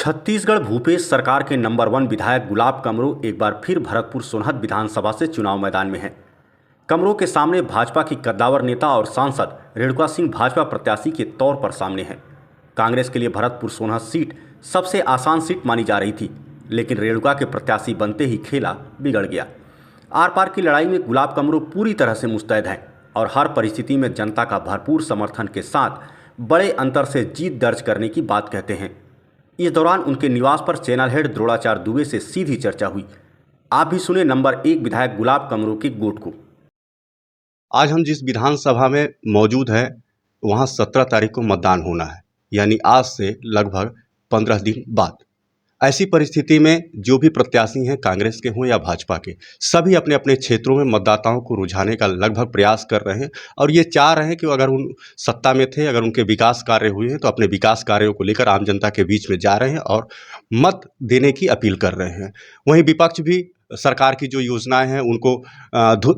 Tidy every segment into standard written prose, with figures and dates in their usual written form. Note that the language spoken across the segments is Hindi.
छत्तीसगढ़ भूपेश सरकार के नंबर 1 विधायक गुलाब कमरो एक बार फिर भरतपुर सोनहत विधानसभा से चुनाव मैदान में हैं। कमरो के सामने भाजपा की कद्दावर नेता और सांसद रेणुका सिंह भाजपा प्रत्याशी के तौर पर सामने हैं। कांग्रेस के लिए भरतपुर सोनहत सीट सबसे आसान सीट मानी जा रही थी, लेकिन रेणुका के प्रत्याशी बनते ही खेला बिगड़ गया। आर पार की लड़ाई में गुलाब कमरो पूरी तरह से मुस्तैद हैं और हर परिस्थिति में जनता का भरपूर समर्थन के साथ बड़े अंतर से जीत दर्ज करने की बात कहते हैं। इस दौरान उनके निवास पर चैनल हेड द्रोणाचार्य दुबे से सीधी चर्चा हुई। आप भी सुने नंबर 1 विधायक गुलाब कमरो के गोट को। आज हम जिस विधानसभा में मौजूद हैं वहां 17 तारीख को मतदान होना है, यानी आज से लगभग 15 दिन बाद। ऐसी परिस्थिति में जो भी प्रत्याशी हैं, कांग्रेस के हों या भाजपा के, सभी अपने अपने क्षेत्रों में मतदाताओं को रुझाने का लगभग प्रयास कर रहे हैं और ये चाह रहे हैं कि अगर उन सत्ता में थे, अगर उनके विकास कार्य हुए हैं तो अपने विकास कार्यों को लेकर आम जनता के बीच में जा रहे हैं और मत देने की अपील कर रहे हैं। वहीं विपक्ष भी सरकार की जो योजनाएं हैं उनको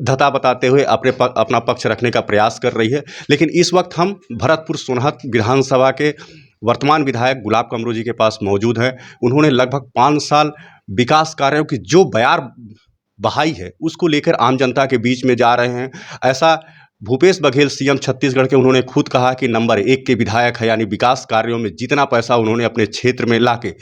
धता बताते हुए अपना पक्ष रखने का प्रयास कर रही है। लेकिन इस वक्त हम भरतपुर सोनहत विधानसभा के वर्तमान विधायक गुलाब कमरो जी के पास मौजूद हैं। उन्होंने लगभग 5 साल विकास कार्यों की जो बयार बहाई है उसको लेकर आम जनता के बीच में जा रहे हैं। ऐसा भूपेश बघेल सीएम छत्तीसगढ़ के उन्होंने खुद कहा कि नंबर 1 के विधायक है, यानी विकास कार्यों में जितना पैसा उन्होंने अपने क्षेत्र में ला के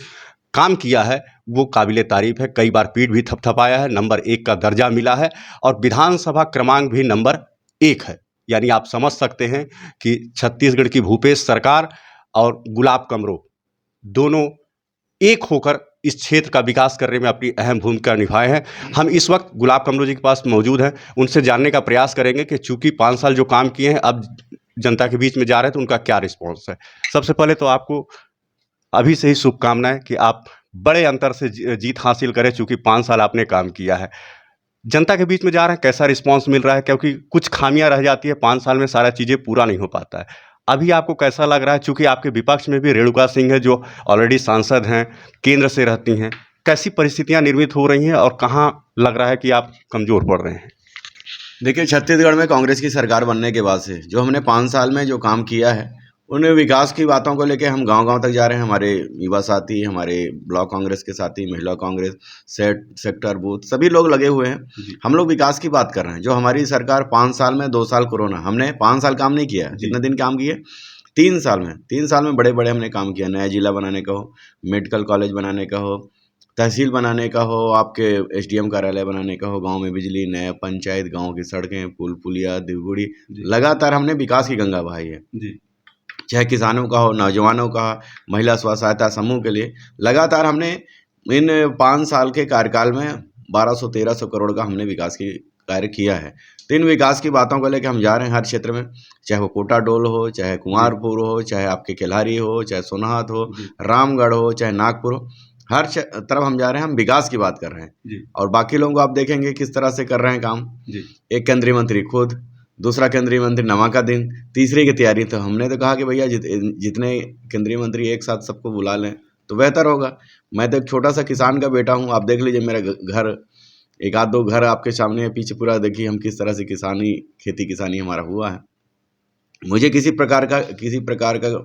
काम किया है वो काबिले तारीफ है। कई बार पीठ भी थपथपाया है, नंबर 1 का दर्जा मिला है और विधानसभा क्रमांक भी नंबर 1 है। यानी आप समझ सकते हैं कि छत्तीसगढ़ की भूपेश सरकार और गुलाब कमरो दोनों एक होकर इस क्षेत्र का विकास करने में अपनी अहम भूमिका निभाए हैं। हम इस वक्त गुलाब कमरो जी के पास मौजूद हैं, उनसे जानने का प्रयास करेंगे कि चूंकि 5 साल जो काम किए हैं अब जनता के बीच में जा रहे हैं तो उनका क्या रिस्पॉन्स है। सबसे पहले तो आपको अभी से ही शुभकामनाएं कि आप बड़े अंतर से जीत हासिल करें, चूंकि 5 साल आपने काम किया है। जनता के बीच में जा रहे हैं, कैसा रिस्पॉन्स मिल रहा है? क्योंकि कुछ खामियां रह जाती है, 5 साल में सारा चीज़ें पूरा नहीं हो पाता है। अभी आपको कैसा लग रहा है? चूंकि आपके विपक्ष में भी रेणुका सिंह है जो ऑलरेडी सांसद हैं, केंद्र से रहती हैं। कैसी परिस्थितियां निर्मित हो रही हैं और कहाँ लग रहा है कि आप कमज़ोर पड़ रहे हैं? देखिए, छत्तीसगढ़ में कांग्रेस की सरकार बनने के बाद से जो हमने 5 साल में जो काम किया है, उन विकास की बातों को लेके हम गांव-गांव तक जा रहे हैं। हमारे युवा साथी, हमारे ब्लॉक कांग्रेस के साथी, महिला कांग्रेस, सेक्टर बूथ, सभी लोग लगे हुए हैं। हम लोग विकास की बात कर रहे हैं। जो हमारी सरकार 5 साल में 2 साल कोरोना, हमने 5 साल काम नहीं किया है। जितने दिन काम किए 3 साल में बड़े-बड़े हमने काम किया। नया जिला बनाने का हो, मेडिकल कॉलेज बनाने का हो, तहसील बनाने का हो, आपके एसडीएम कार्यालय बनाने का हो, गांव में बिजली, नया पंचायत, गांव की सड़कें, पुल पुलिया, दिवगुड़ी, लगातार हमने विकास की गंगा बहाई है। चाहे किसानों का हो, नौजवानों का, महिला स्व सहायता समूह के लिए लगातार हमने इन 5 साल के कार्यकाल में 1200-1300 करोड़ का हमने विकास की कार्य किया है। तो इन विकास की बातों को लेकर हम जा रहे हैं हर क्षेत्र में, चाहे वो कोटाडोल हो, चाहे कुंवारपुर हो, चाहे आपके केल्हारी हो, चाहे सोनहत हो, रामगढ़ हो, चाहे नागपुर हो, हर तरफ हम जा रहे हैं। हम विकास की बात कर रहे हैं और बाकी लोगों को आप देखेंगे किस तरह से कर रहे हैं काम। एक केंद्रीय मंत्री खुद, दूसरा केंद्रीय मंत्री नमा का दिन, तीसरे की तैयारी। तो हमने तो कहा कि भैया जितने केंद्रीय मंत्री एक साथ सबको बुला लें तो बेहतर होगा। मैं तो एक छोटा सा किसान का बेटा हूँ। आप देख लीजिए मेरा घर, एक आध दो घर आपके सामने है, पीछे पूरा देखिए हम किस तरह से खेती किसानी हमारा हुआ है। मुझे किसी प्रकार का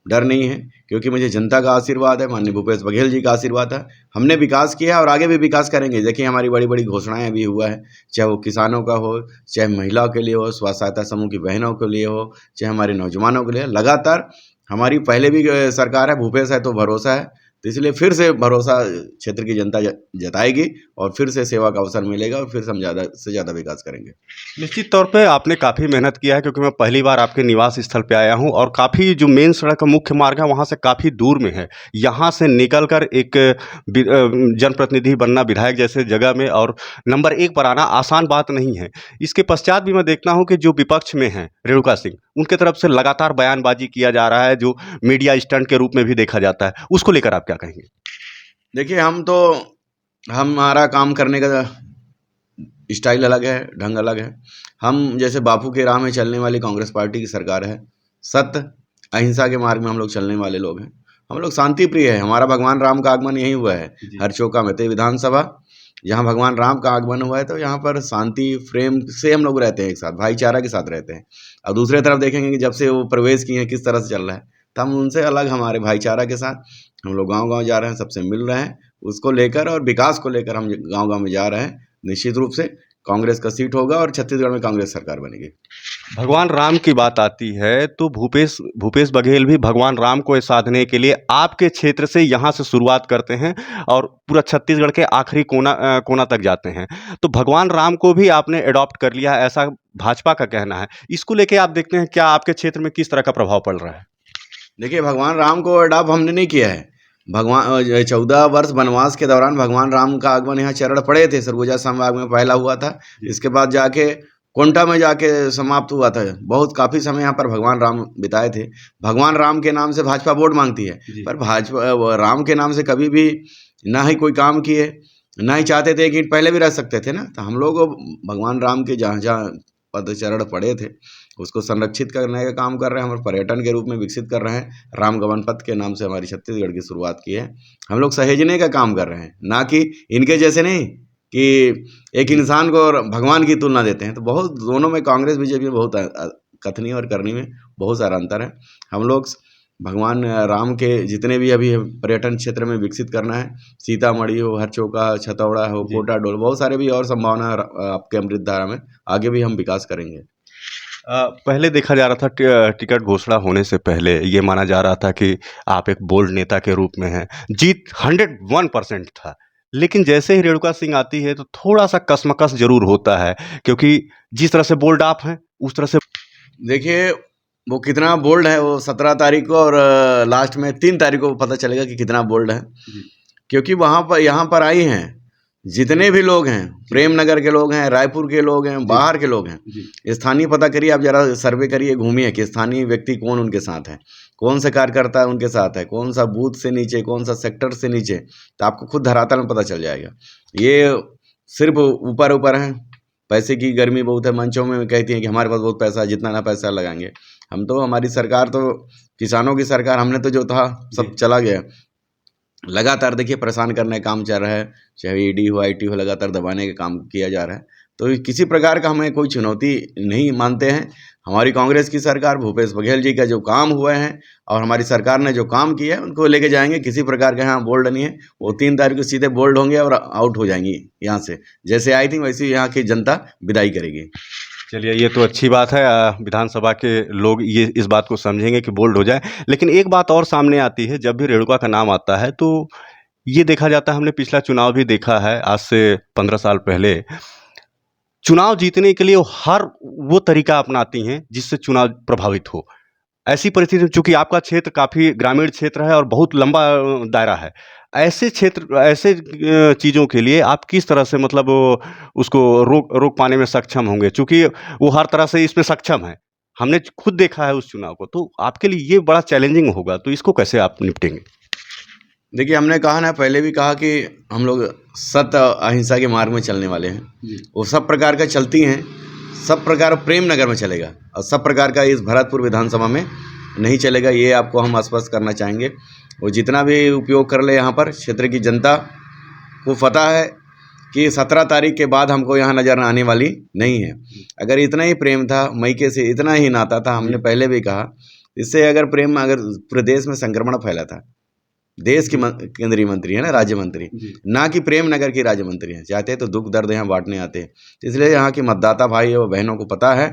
डर नहीं है, क्योंकि मुझे जनता का आशीर्वाद है, माननीय भूपेश बघेल जी का आशीर्वाद है। हमने विकास किया और आगे भी विकास करेंगे। देखिए हमारी बड़ी बड़ी घोषणाएं अभी हुआ है, चाहे वो किसानों का हो, चाहे महिलाओं के लिए हो, स्व सहायता समूह की बहनों के लिए हो, चाहे हमारे नौजवानों के लिए। लगातार हमारी पहले भी सरकार है, भूपेश है तो भरोसा है। तो इसलिए फिर से भरोसा क्षेत्र की जनता जताएगी और फिर से सेवा का अवसर मिलेगा और फिर से हम ज़्यादा से ज़्यादा विकास करेंगे। निश्चित तौर पे आपने काफ़ी मेहनत किया है, क्योंकि मैं पहली बार आपके निवास स्थल पे आया हूं और काफ़ी जो मेन सड़क का मुख्य मार्ग है वहां से काफ़ी दूर में है। यहां से निकलकर एक जनप्रतिनिधि बनना विधायक जैसे जगह में और नंबर 1 पर आना आसान बात नहीं है। इसके पश्चात भी मैं देखता हूँ कि जो विपक्ष में हैं रेणुका सिंह, उनके तरफ से लगातार बयानबाजी किया जा रहा है, जो मीडिया स्टंट के रूप में भी देखा जाता है। उसको लेकर आप क्या कहेंगे? देखिए, हमारा काम करने का स्टाइल अलग है, ढंग अलग है। हम जैसे बापू के राह में चलने वाली कांग्रेस पार्टी की सरकार है। सत्य अहिंसा के मार्ग में हम लोग चलने वाले लोग हैं। हम लोग शांति प्रिय है। हमारा भगवान राम का आगमन यही हुआ है हर चौका में। तो विधानसभा जहाँ भगवान राम का आगमन हुआ है, तो यहाँ पर शांति प्रेम से हम लोग रहते हैं, एक साथ भाईचारा के साथ रहते हैं। और दूसरे तरफ देखेंगे कि जब से वो प्रवेश किए हैं किस तरह से चल रहा है, तो हम उनसे अलग हमारे भाईचारा के साथ हम लोग गांव-गांव जा रहे हैं, सबसे मिल रहे हैं, उसको लेकर और विकास को लेकर हम गांव-गांव में जा रहे हैं। निश्चित रूप से कांग्रेस का सीट होगा और छत्तीसगढ़ में कांग्रेस सरकार बनेगी। भगवान राम की बात आती है तो भूपेश बघेल भी भगवान राम को साधने के लिए आपके क्षेत्र से यहाँ से शुरुआत करते हैं और पूरा छत्तीसगढ़ के आखिरी कोना तक जाते हैं। तो भगवान राम को भी आपने अडॉप्ट कर लिया है, ऐसा भाजपा का कहना है। इसको लेके आप देखते हैं क्या आपके क्षेत्र में किस तरह का प्रभाव पड़ रहा है? देखिए, भगवान राम को अडॉप्ट हमने नहीं किया है। भगवान 14 वर्ष वनवास के दौरान भगवान राम का आगमन यहाँ चरण पड़े थे, सरगुजा संभाग में पहला हुआ था। इसके बाद जाके कोंटा में जाके समाप्त हुआ था। बहुत काफ़ी समय यहाँ पर भगवान राम बिताए थे। भगवान राम के नाम से भाजपा वोट मांगती है, पर भाजपा राम के नाम से कभी भी ना ही कोई काम किए, ना ही चाहते थे कि पहले भी रह सकते थे ना। तो हम लोग भगवान राम के जहाँ जहाँ पदचरण पड़े थे उसको संरक्षित करने का काम कर रहे हैं। हम पर्यटन के रूप में विकसित कर रहे हैं। राम गमन पथ के नाम से हमारी छत्तीसगढ़ की शुरुआत की है। हम लोग सहेजने का काम कर रहे हैं, ना कि इनके जैसे नहीं कि एक इंसान को और भगवान की तुलना देते हैं। तो बहुत दोनों में कांग्रेस बीजेपी में बहुत कथनी और करनी में बहुत सारा अंतर है। हम लोग भगवान राम के जितने भी अभी पर्यटन क्षेत्र में विकसित करना है, सीतामढ़ी हो, हरचौका, छतौड़ा हो, कोटा डोल, बहुत सारे भी और संभावना आपके अमृतधारा में आगे भी हम विकास करेंगे। पहले देखा जा रहा था टिकट घोषणा होने से पहले ये माना जा रहा था कि आप एक बोल्ड नेता के रूप में हैं, जीत 101% था। लेकिन जैसे ही रेणुका सिंह आती है तो थोड़ा सा कसमकस जरूर होता है, क्योंकि जिस तरह से बोल्ड आप हैं उस तरह से देखिए, वो कितना बोल्ड है वो 17 तारीख को और लास्ट में 3 तारीख को पता चलेगा कि कितना बोल्ड है। क्योंकि वहाँ पर यहाँ पर आई हैं जितने भी लोग हैं, प्रेम नगर के लोग हैं, रायपुर के लोग हैं, बाहर के लोग हैं। स्थानीय पता करिए, आप जरा सर्वे करिए, घूमिए कि स्थानीय व्यक्ति कौन उनके साथ है, कौन सा कार्यकर्ता है उनके साथ है, कौन सा बूथ से नीचे, कौन सा सेक्टर से नीचे, तो आपको खुद धरातल में पता चल जाएगा। ये सिर्फ ऊपर ऊपर हैं, पैसे की गर्मी बहुत है। मंचों में कहती हैं कि हमारे पास बहुत पैसा है, जितना ना पैसा लगाएंगे। हम तो, हमारी सरकार तो किसानों की सरकार, हमने तो जो था सब चला गया। लगातार देखिए परेशान करने का काम चल रहा है, चाहे ईडी हो, आईटी हो, लगातार दबाने का काम किया जा रहा है। तो किसी प्रकार का हमें कोई चुनौती नहीं मानते हैं। हमारी कांग्रेस की सरकार, भूपेश बघेल जी का जो काम हुए हैं और हमारी सरकार ने जो काम किया है उनको लेके जाएंगे। किसी प्रकार का यहाँ बोल्ड नहीं है। वो 3 तारीख को सीधे बोल्ड होंगे और आउट हो जाएंगी यहाँ से। जैसे आई थी वैसे यहाँ की जनता विदाई करेगी। चलिए, ये तो अच्छी बात है। विधानसभा के लोग ये इस बात को समझेंगे कि बोल्ड हो जाए। लेकिन एक बात और सामने आती है, जब भी रेणुका का नाम आता है तो ये देखा जाता है, हमने पिछला चुनाव भी देखा है आज से 15 साल पहले, चुनाव जीतने के लिए वो तरीका अपनाती हैं जिससे चुनाव प्रभावित हो। ऐसी परिस्थिति में चूंकि आपका क्षेत्र काफ़ी ग्रामीण क्षेत्र है और बहुत लंबा दायरा है, ऐसे चीज़ों के लिए आप किस तरह से मतलब उसको रोक पाने में सक्षम होंगे? चूंकि वो हर तरह से इसमें सक्षम है, हमने खुद देखा है उस चुनाव को, तो आपके लिए ये बड़ा चैलेंजिंग होगा। तो इसको कैसे आप निपटेंगे? देखिए, हमने कहा ना, पहले भी कहा कि हम लोग सत्य अहिंसा के मार्ग में चलने वाले हैं। वो सब प्रकार का चलती हैं, सब प्रकार प्रेम नगर में चलेगा और सब प्रकार का इस भरतपुर विधानसभा में नहीं चलेगा। ये आपको हम आश्वस्त करना चाहेंगे। वो जितना भी उपयोग कर ले, यहाँ पर क्षेत्र की जनता को पता है कि 17 तारीख के बाद हमको यहाँ नज़र आने वाली नहीं है। अगर इतना ही प्रेम था, मैके से इतना ही नाता था, हमने पहले भी कहा, इससे अगर प्रेम, अगर पूरे देश में संक्रमण फैला था, देश की केंद्रीय मंत्री है ना, राज्य मंत्री, ना कि प्रेम नगर की राज्य मंत्री हैं। चाहते तो दुख दर्द यहाँ बांटने आते हैं। इसलिए यहाँ की मतदाता भाई और बहनों को पता है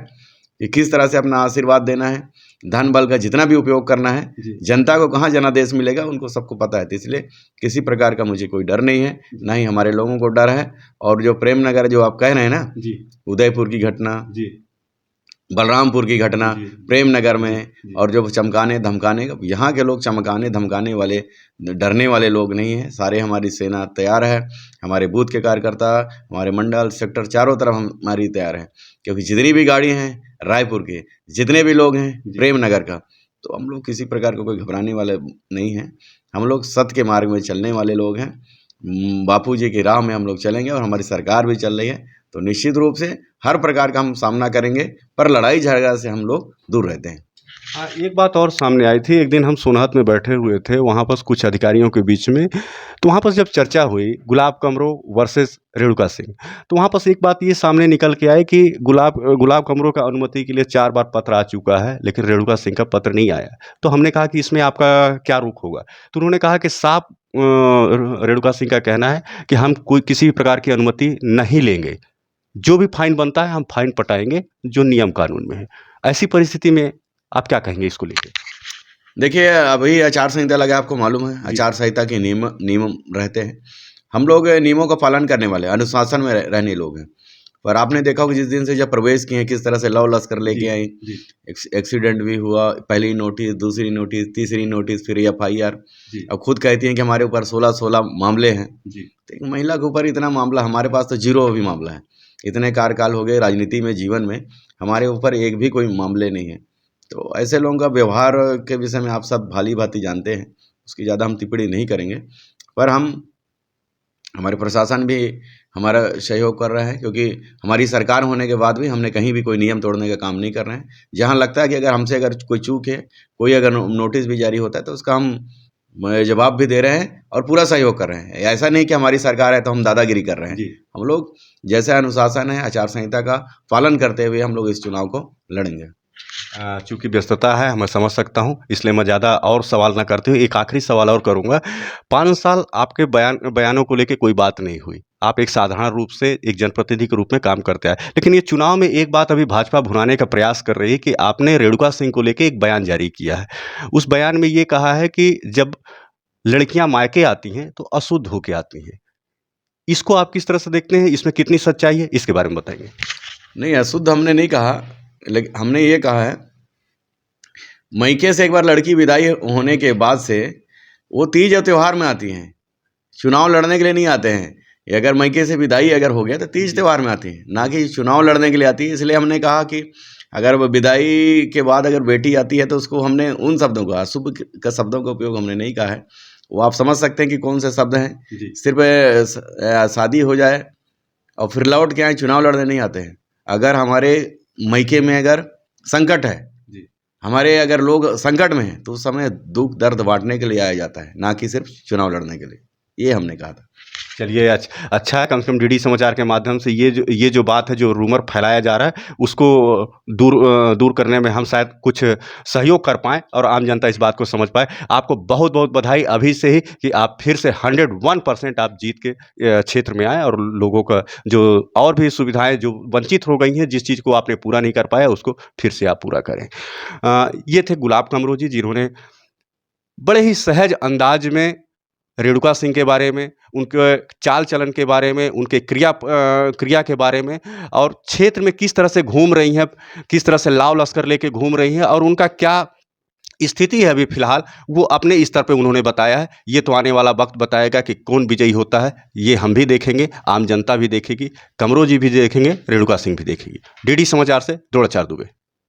कि किस तरह से अपना आशीर्वाद देना है, धन बल का जितना भी उपयोग करना है, जनता को कहाँ जनादेश मिलेगा उनको सबको पता है। तो इसलिए किसी प्रकार का मुझे कोई डर नहीं है, ना ही हमारे लोगों को डर है। और जो प्रेम नगर जो आप कह रहे हैं ना, उदयपुर की घटना, बलरामपुर की घटना, प्रेम नगर में, और जो चमकाने धमकाने, यहाँ के लोग चमकाने धमकाने वाले, डरने वाले लोग नहीं हैं। सारे हमारी सेना तैयार है, हमारे बूथ के कार्यकर्ता, हमारे मंडल सेक्टर चारों तरफ हमारी तैयार है। क्योंकि जितनी भी गाड़ी हैं रायपुर के, जितने भी लोग हैं प्रेम नगर का, तो हम लोग किसी प्रकार का कोई घबराने वाले नहीं हैं। हम लोग सत्य के मार्ग में चलने वाले लोग हैं। बापू जी की राह में हम लोग चलेंगे और हमारी सरकार भी चल रही है। तो निश्चित रूप से हर प्रकार का हम सामना करेंगे, पर लड़ाई झगड़ा से हम लोग दूर रहते हैं। हाँ, एक बात और सामने आई थी। एक दिन हम सोनहत में बैठे हुए थे, वहाँ पर कुछ अधिकारियों के बीच में, तो वहाँ पर जब चर्चा हुई गुलाब कमरो वर्सेस रेणुका सिंह, तो वहाँ पर एक बात ये सामने निकल के आई कि गुलाब कमरो का अनुमति के लिए 4 बार पत्र आ चुका है, लेकिन रेणुका सिंह का पत्र नहीं आया। तो हमने कहा कि इसमें आपका क्या रुख होगा? तो उन्होंने कहा कि साफ रेणुका सिंह का कहना है कि हम कोई किसी भी प्रकार की अनुमति नहीं लेंगे। जो भी फाइन बनता है हम फाइन पटाएँगे, जो नियम कानून में है। ऐसी परिस्थिति में आप क्या कहेंगे इसको लेके? देखिए, अभी आचार संहिता लगा, आपको मालूम है आचार संहिता के नियम रहते हैं। हम लोग नियमों का पालन करने वाले अनुशासन में रहने लोग हैं। पर आपने देखा होगा जिस दिन से जब प्रवेश किए किस तरह से लव लश्कर लेके आई, एक्सीडेंट भी हुआ, पहली नोटिस, दूसरी नोटिस, तीसरी नोटिस, फिर FIR। अब खुद कहती हैं कि हमारे ऊपर 16 मामले हैं। तो एक महिला के ऊपर इतना मामला, हमारे पास तो 0 भी मामला है। इतने कार्यकाल हो गए राजनीति में, जीवन में, हमारे ऊपर एक भी कोई मामले नहीं है। तो ऐसे लोगों का व्यवहार के विषय में आप सब भाली भांति जानते हैं, उसकी ज़्यादा हम टिप्पणी नहीं करेंगे। पर हमारे प्रशासन भी हमारा सहयोग कर रहा है, क्योंकि हमारी सरकार होने के बाद भी हमने कहीं भी कोई नियम तोड़ने का काम नहीं कर रहे हैं। जहाँ लगता है कि अगर हमसे कोई चूक है, कोई अगर नोटिस भी जारी होता है, तो उसका हम जवाब भी दे रहे हैं और पूरा सहयोग कर रहे हैं। ऐसा नहीं कि हमारी सरकार है तो हम दादागिरी कर रहे हैं। हम लोग जैसा अनुशासन है, आचार संहिता का पालन करते हुए हम लोग इस चुनाव को लड़ेंगे। चूँकि व्यस्तता है, मैं समझ सकता हूँ, इसलिए मैं ज़्यादा और सवाल ना करते हुए एक आखिरी सवाल और करूँगा। 5 साल आपके बयानों को लेके कोई बात नहीं हुई। आप एक साधारण रूप से एक जनप्रतिनिधि के रूप में काम करते आए। लेकिन ये चुनाव में एक बात अभी भाजपा भुनाने का प्रयास कर रही है कि आपने रेणुका सिंह को लेके एक बयान जारी किया है। उस बयान में ये कहा है कि जब लड़कियाँ मायके आती हैं तो अशुद्ध होके आती हैं। इसको आप किस तरह से देखते हैं? इसमें कितनी सच्चाई है? इसके बारे में बताइए। नहीं, अशुद्ध हमने नहीं कहा, लेकिन हमने ये कहा है, मायके से एक बार लड़की विदाई होने के बाद से वो तीज और त्योहार में आती हैं, चुनाव लड़ने के लिए नहीं आते हैं। ये अगर मायके से विदाई अगर हो गया तो तीज त्योहार में आती हैं, ना कि चुनाव लड़ने के लिए आती है। इसलिए हमने कहा कि अगर वो विदाई के बाद अगर बेटी आती है तो उसको हमने उन शब्दों का, अशुभ का शब्दों का उपयोग हमने नहीं कहा है। वो आप समझ सकते हैं कि कौन से शब्द हैं। सिर्फ शादी हो जाए और फिर लौट के आए, चुनाव लड़ने नहीं आते हैं। अगर हमारे मायके में अगर संकट है, हमारे अगर लोग संकट में हैं, तो उस समय दुख दर्द बांटने के लिए आया जाता है, ना कि सिर्फ चुनाव लड़ने के लिए। ये हमने कहा था। चलिए, अच्छा है, कम से कम DD समाचार के माध्यम से ये जो बात है, जो रूमर फैलाया जा रहा है, उसको दूर करने में हम शायद कुछ सहयोग कर पाएँ और आम जनता इस बात को समझ पाए। आपको बहुत बहुत बधाई अभी से ही कि आप फिर से 101% आप जीत के क्षेत्र में आए और लोगों का जो और भी सुविधाएं जो वंचित हो गई हैं, जिस चीज़ को आपने पूरा नहीं कर पाया, उसको फिर से आप पूरा करें। ये थे गुलाब कमरो जी, जिन्होंने बड़े ही सहज अंदाज में रेणुका सिंह के बारे में, उनके चाल चलन के बारे में, उनके क्रिया के बारे में और क्षेत्र में किस तरह से घूम रही हैं, किस तरह से लाव लश्कर लेके घूम रही हैं और उनका क्या स्थिति है अभी फ़िलहाल, वो अपने स्तर पे उन्होंने बताया है। ये तो आने वाला वक्त बताएगा कि कौन विजयी होता है। ये हम भी देखेंगे, आम जनता भी देखेगी, कमरो जी भी देखेंगे, रेणुका सिंह भी देखेगी। DD समाचार से द्रोणाचार्य दुबे।